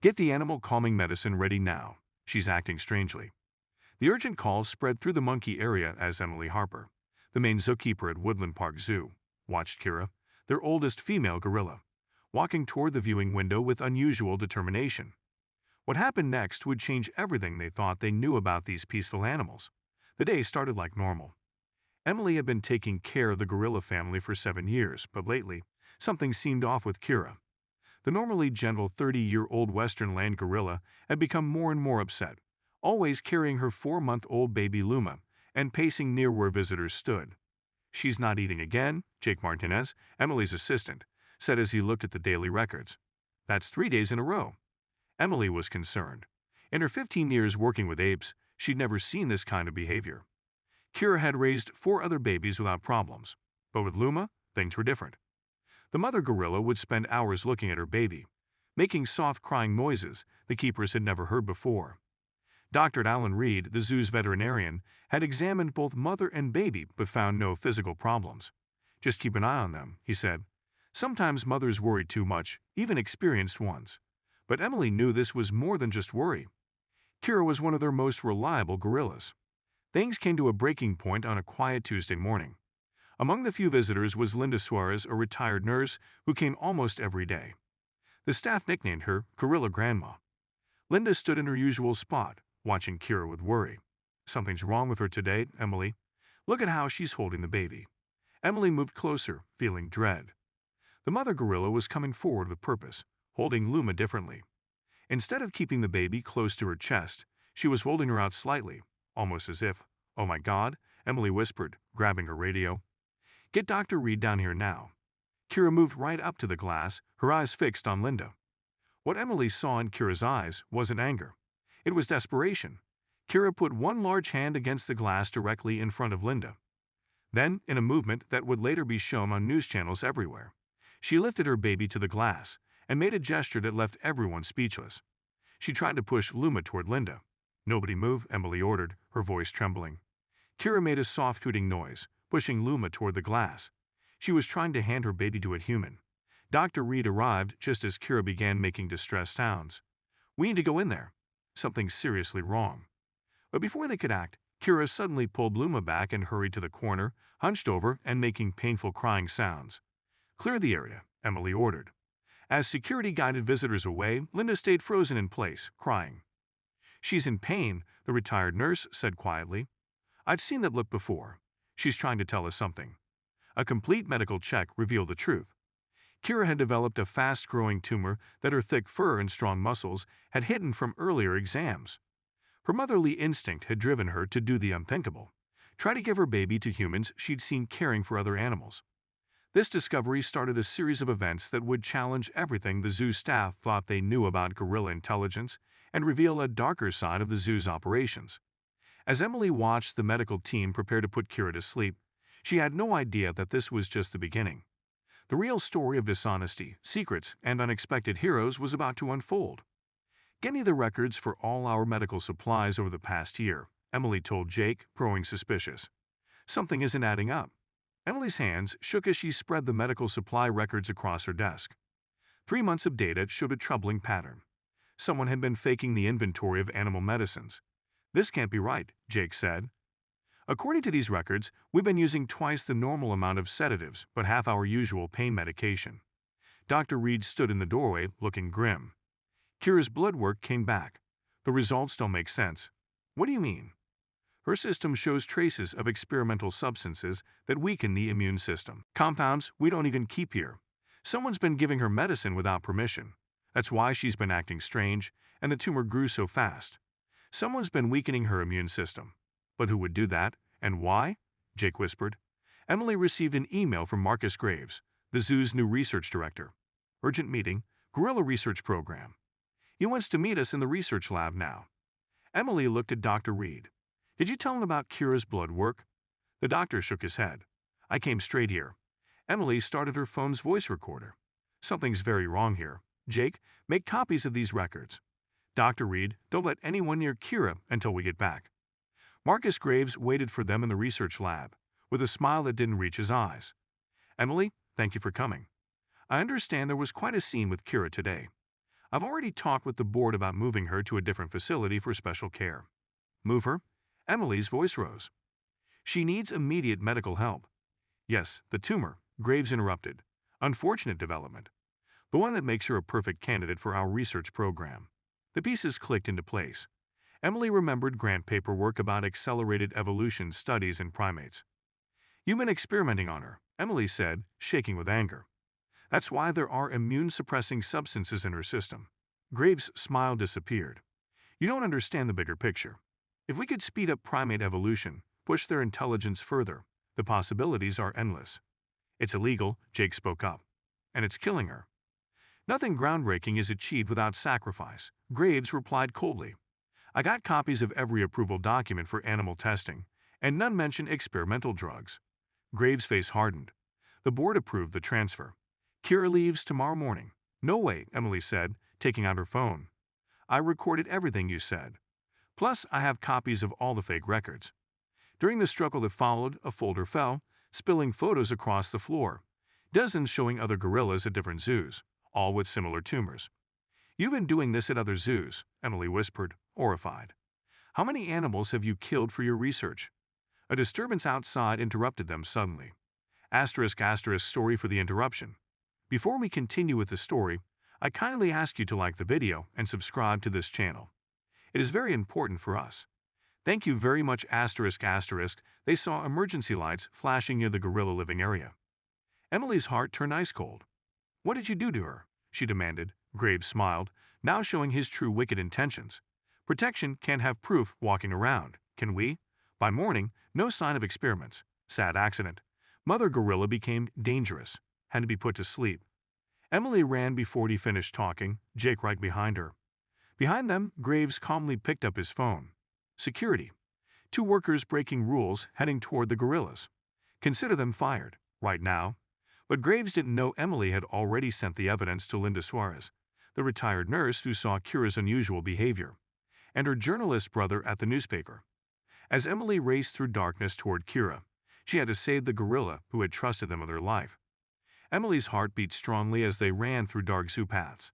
Get the animal calming medicine ready now. She's acting strangely. The urgent call spread through the monkey area as Emily Harper, the main zookeeper at Woodland Park Zoo, watched Kira, their oldest female gorilla, walking toward the viewing window with unusual determination. What happened next would change everything they thought they knew about these peaceful animals. The day started like normal. Emily had been taking care of the gorilla family for 7 years, but lately, something seemed off with Kira. The normally gentle 30-year-old Western land gorilla had become more and more upset, always carrying her 4-month-old baby Luma and pacing near where visitors stood. "She's not eating again," Jake Martinez, Emily's assistant, said as he looked at the daily records. "That's 3 days in a row." Emily was concerned. In her 15 years working with apes, she'd never seen this kind of behavior. Kira had raised 4 other babies without problems, but with Luma, things were different. The mother gorilla would spend hours looking at her baby, making soft crying noises the keepers had never heard before. Dr. Alan Reed, the zoo's veterinarian, had examined both mother and baby but found no physical problems. "Just keep an eye on them," he said. Sometimes mothers worried too much, even experienced ones. But Emily knew this was more than just worry. Kira was one of their most reliable gorillas. Things came to a breaking point on a quiet Tuesday morning. Among the few visitors was Linda Suarez, a retired nurse who came almost every day. The staff nicknamed her Gorilla Grandma. Linda stood in her usual spot, watching Kira with worry. "Something's wrong with her today, Emily. Look at how she's holding the baby." Emily moved closer, feeling dread. The mother gorilla was coming forward with purpose, holding Luma differently. Instead of keeping the baby close to her chest, she was holding her out slightly, almost as if, "Oh my God," Emily whispered, grabbing her radio. "Get Dr. Reed down here now." Kira moved right up to the glass, her eyes fixed on Linda. What Emily saw in Kira's eyes wasn't anger. It was desperation. Kira put one large hand against the glass directly in front of Linda. Then, in a movement that would later be shown on news channels everywhere, she lifted her baby to the glass and made a gesture that left everyone speechless. She tried to push Luma toward Linda. "Nobody move," Emily ordered, her voice trembling. Kira made a soft hooting noise, pushing Luma toward the glass. She was trying to hand her baby to a human. Dr. Reed arrived just as Kira began making distressed sounds. "We need to go in there. Something's seriously wrong." But before they could act, Kira suddenly pulled Luma back and hurried to the corner, hunched over and making painful crying sounds. "Clear the area," Emily ordered. As security guided visitors away, Linda stayed frozen in place, crying. "She's in pain," the retired nurse said quietly. "I've seen that look before. She's trying to tell us something." A complete medical check revealed the truth. Kira had developed a fast-growing tumor that her thick fur and strong muscles had hidden from earlier exams. Her motherly instinct had driven her to do the unthinkable, try to give her baby to humans she'd seen caring for other animals. This discovery started a series of events that would challenge everything the zoo staff thought they knew about gorilla intelligence and reveal a darker side of the zoo's operations. As Emily watched the medical team prepare to put Kira to sleep, she had no idea that this was just the beginning. The real story of dishonesty, secrets, and unexpected heroes was about to unfold. "Get me the records for all our medical supplies over the past year," Emily told Jake, growing suspicious. "Something isn't adding up." Emily's hands shook as she spread the medical supply records across her desk. 3 months of data showed a troubling pattern. Someone had been faking the inventory of animal medicines. "This can't be right," Jake said. "According to these records, we've been using twice the normal amount of sedatives, but half our usual pain medication." Dr. Reed stood in the doorway, looking grim. Kira's blood work came back. "The results don't make sense." "What do you mean?" "Her system shows traces of experimental substances that weaken the immune system. Compounds we don't even keep here. Someone's been giving her medicine without permission. That's why she's been acting strange, and the tumor grew so fast. Someone's been weakening her immune system." "But who would do that, and why?" Jake whispered. Emily received an email from Marcus Graves, the zoo's new research director. "Urgent meeting, Gorilla Research Program. He wants to meet us in the research lab now." Emily looked at Dr. Reed. "Did you tell him about Kira's blood work?" The doctor shook his head. "I came straight here." Emily started her phone's voice recorder. "Something's very wrong here. Jake, make copies of these records. Dr. Reed, don't let anyone near Kira until we get back." Marcus Graves waited for them in the research lab, with a smile that didn't reach his eyes. "Emily, thank you for coming. I understand there was quite a scene with Kira today. I've already talked with the board about moving her to a different facility for special care. Move her? Emily's voice rose. She needs immediate medical help. Yes, the tumor, Graves interrupted. Unfortunate development, but one that makes her a perfect candidate for our research program. The pieces clicked into place. Emily remembered grant paperwork about accelerated evolution studies in primates. You've been experimenting on her, Emily said, shaking with anger. That's why there are immune-suppressing substances in her system. Graves' smile disappeared. You don't understand the bigger picture. If we could speed up primate evolution, push their intelligence further, the possibilities are endless. It's illegal, Jake spoke up. And it's killing her. Nothing groundbreaking is achieved without sacrifice, Graves replied coldly. I got copies of every approval document for animal testing, and none mention experimental drugs. Graves' face hardened. The board approved the transfer. Kira leaves tomorrow morning. No way, Emily said, taking out her phone. I recorded everything you said. Plus, I have copies of all the fake records. During the struggle that followed, a folder fell, spilling photos across the floor. Dozens showing other gorillas at different zoos, all with similar tumors. You've been doing this at other zoos, Emily whispered, horrified. How many animals have you killed for your research? A disturbance outside interrupted them suddenly. Asterisk sorry for the interruption. Before we continue with the story, I kindly ask you to like the video and subscribe to this channel. It is very important for us. Thank you very much asterisk. They saw emergency lights flashing near the gorilla living area. Emily's heart turned ice cold. What did you do to her? She demanded. Graves smiled, now showing his true wicked intentions. Protection can't have proof walking around, can we? By morning, no sign of experiments. Sad accident. Mother gorilla became dangerous, had to be put to sleep. Emily ran before he finished talking, Jake right behind her. Behind them, Graves calmly picked up his phone. Security. 2 workers breaking rules heading toward the gorillas. Consider them fired, right now. But Graves didn't know Emily had already sent the evidence to Linda Suarez, the retired nurse who saw Kira's unusual behavior, and her journalist brother at the newspaper. As Emily raced through darkness toward Kira, she had to save the gorilla who had trusted them with her life. Emily's heart beat strongly as they ran through dark zoo paths.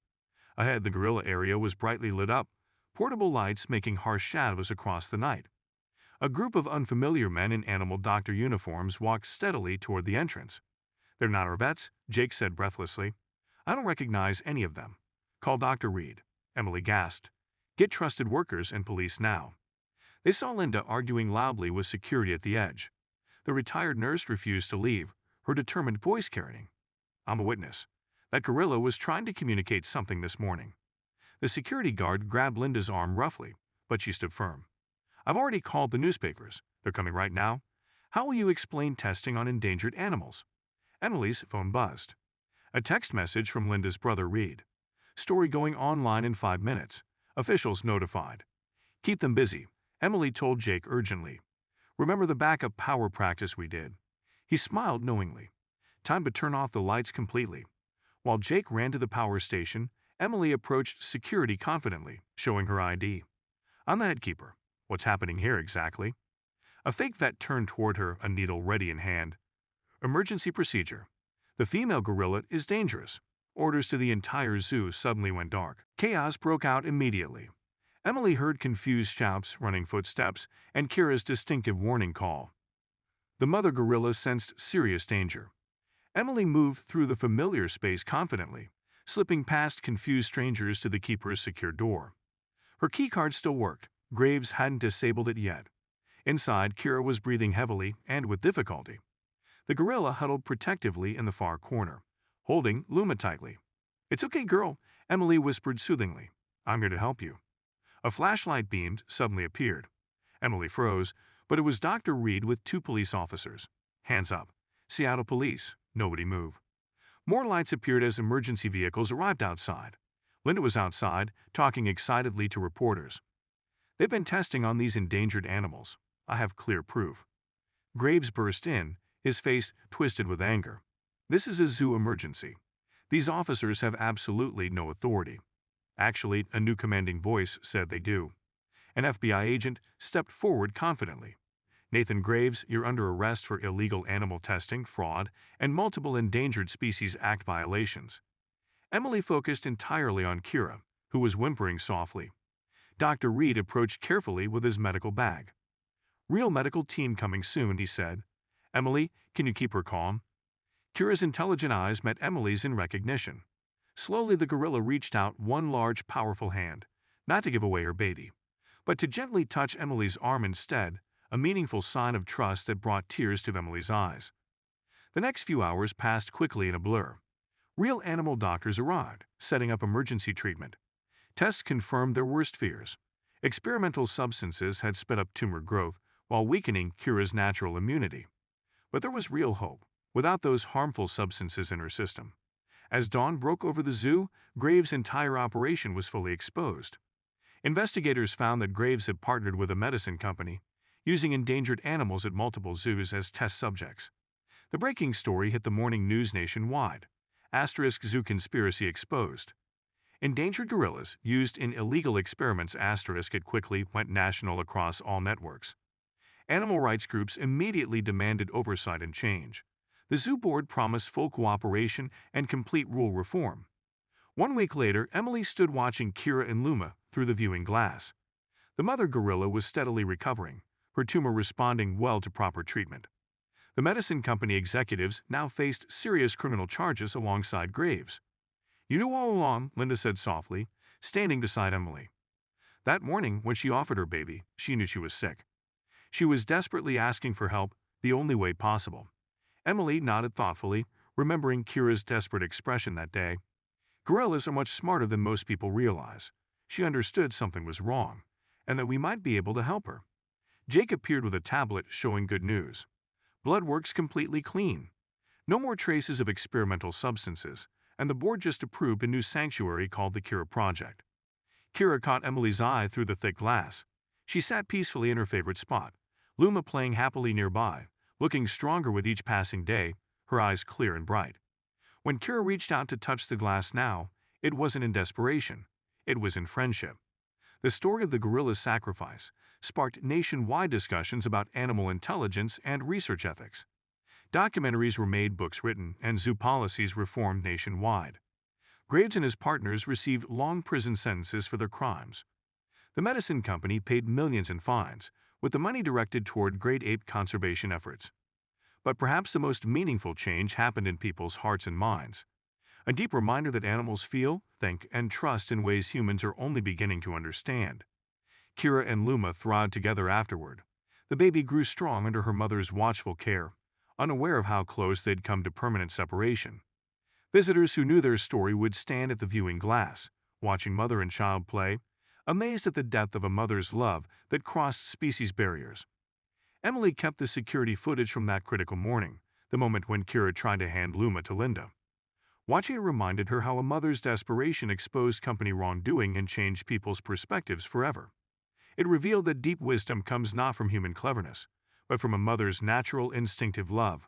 Ahead, the gorilla area was brightly lit up, portable lights making harsh shadows across the night. A group of unfamiliar men in animal doctor uniforms walked steadily toward the entrance. They're not our vets, Jake said breathlessly. I don't recognize any of them. Call Dr. Reed, Emily gasped. Get trusted workers and police now. They saw Linda arguing loudly with security at the edge. The retired nurse refused to leave, her determined voice carrying. I'm a witness. That gorilla was trying to communicate something this morning. The security guard grabbed Linda's arm roughly, but she stood firm. I've already called the newspapers. They're coming right now. How will you explain testing on endangered animals? Emily's phone buzzed. A text message from Linda's brother Reed. Story going online in 5 minutes. Officials notified. Keep them busy, Emily told Jake urgently. Remember the backup power practice we did? He smiled knowingly. Time to turn off the lights completely. While Jake ran to the power station, Emily approached security confidently, showing her ID. I'm the headkeeper. What's happening here exactly? A fake vet turned toward her, a needle ready in hand. Emergency procedure. The female gorilla is dangerous. Orders to the entire zoo suddenly went dark. Chaos broke out immediately. Emily heard confused shouts, running footsteps, and Kira's distinctive warning call. The mother gorilla sensed serious danger. Emily moved through the familiar space confidently, slipping past confused strangers to the keeper's secure door. Her keycard still worked. Graves hadn't disabled it yet. Inside, Kira was breathing heavily and with difficulty. The gorilla huddled protectively in the far corner, holding Luma tightly. It's okay, girl, Emily whispered soothingly. I'm here to help you. A flashlight beamed suddenly appeared. Emily froze, but it was Dr. Reed with 2 police officers. Hands up. Seattle Police. Nobody move. More lights appeared as emergency vehicles arrived outside. Linda was outside, talking excitedly to reporters. They've been testing on these endangered animals. I have clear proof. Graves burst in, his face twisted with anger. This is a zoo emergency. These officers have absolutely no authority. Actually, a new commanding voice said they do. An FBI agent stepped forward confidently. Nathan Graves, you're under arrest for illegal animal testing, fraud, and multiple Endangered Species Act violations. Emily focused entirely on Kira, who was whimpering softly. Dr. Reed approached carefully with his medical bag. "Real medical team coming soon," he said. "Emily, can you keep her calm?" Kira's intelligent eyes met Emily's in recognition. Slowly the gorilla reached out one large, powerful hand, not to give away her baby, but to gently touch Emily's arm instead, a meaningful sign of trust that brought tears to Emily's eyes. The next few hours passed quickly in a blur. Real animal doctors arrived, setting up emergency treatment. Tests confirmed their worst fears. Experimental substances had sped up tumor growth while weakening Kira's natural immunity. But there was real hope, without those harmful substances in her system. As dawn broke over the zoo, Graves' entire operation was fully exposed. Investigators found that Graves had partnered with a medicine company, using endangered animals at multiple zoos as test subjects. The breaking story hit the morning news nationwide. *Zoo conspiracy exposed. Endangered gorillas used in illegal experiments. It quickly went national across all networks. Animal rights groups immediately demanded oversight and change. The zoo board promised full cooperation and complete rule reform. 1 week later, Emily stood watching Kira and Luma through the viewing glass. The mother gorilla was steadily recovering, her tumor responding well to proper treatment. The medicine company executives now faced serious criminal charges alongside Graves. "You knew all along," Linda said softly, standing beside Emily. That morning, when she offered her baby, she knew she was sick. She was desperately asking for help, the only way possible. Emily nodded thoughtfully, remembering Kira's desperate expression that day. "Gorillas are much smarter than most people realize." She understood something was wrong, and that we might be able to help her. Jake appeared with a tablet showing good news. "Blood works completely clean. No more traces of experimental substances, and the board just approved a new sanctuary called the Kira Project." Kira caught Emily's eye through the thick glass. She sat peacefully in her favorite spot, Luma playing happily nearby, looking stronger with each passing day, her eyes clear and bright. When Kira reached out to touch the glass now, it wasn't in desperation, it was in friendship. The story of the gorilla's sacrifice sparked nationwide discussions about animal intelligence and research ethics. Documentaries were made, books written, and zoo policies reformed nationwide. Graves and his partners received long prison sentences for their crimes. The medicine company paid millions in fines, with the money directed toward great ape conservation efforts. But perhaps the most meaningful change happened in people's hearts and minds. A deep reminder that animals feel, think, and trust in ways humans are only beginning to understand. Kira and Luma thrived together afterward. The baby grew strong under her mother's watchful care, unaware of how close they'd come to permanent separation. Visitors who knew their story would stand at the viewing glass, watching mother and child play, amazed at the depth of a mother's love that crossed species barriers. Emily kept the security footage from that critical morning, the moment when Kira tried to hand Luma to Linda. Watching it reminded her how a mother's desperation exposed company wrongdoing and changed people's perspectives forever. It revealed that deep wisdom comes not from human cleverness, but from a mother's natural, instinctive love.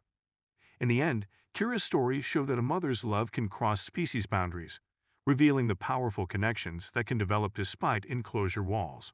In the end, Kira's story showed that a mother's love can cross species boundaries, revealing the powerful connections that can develop despite enclosure walls.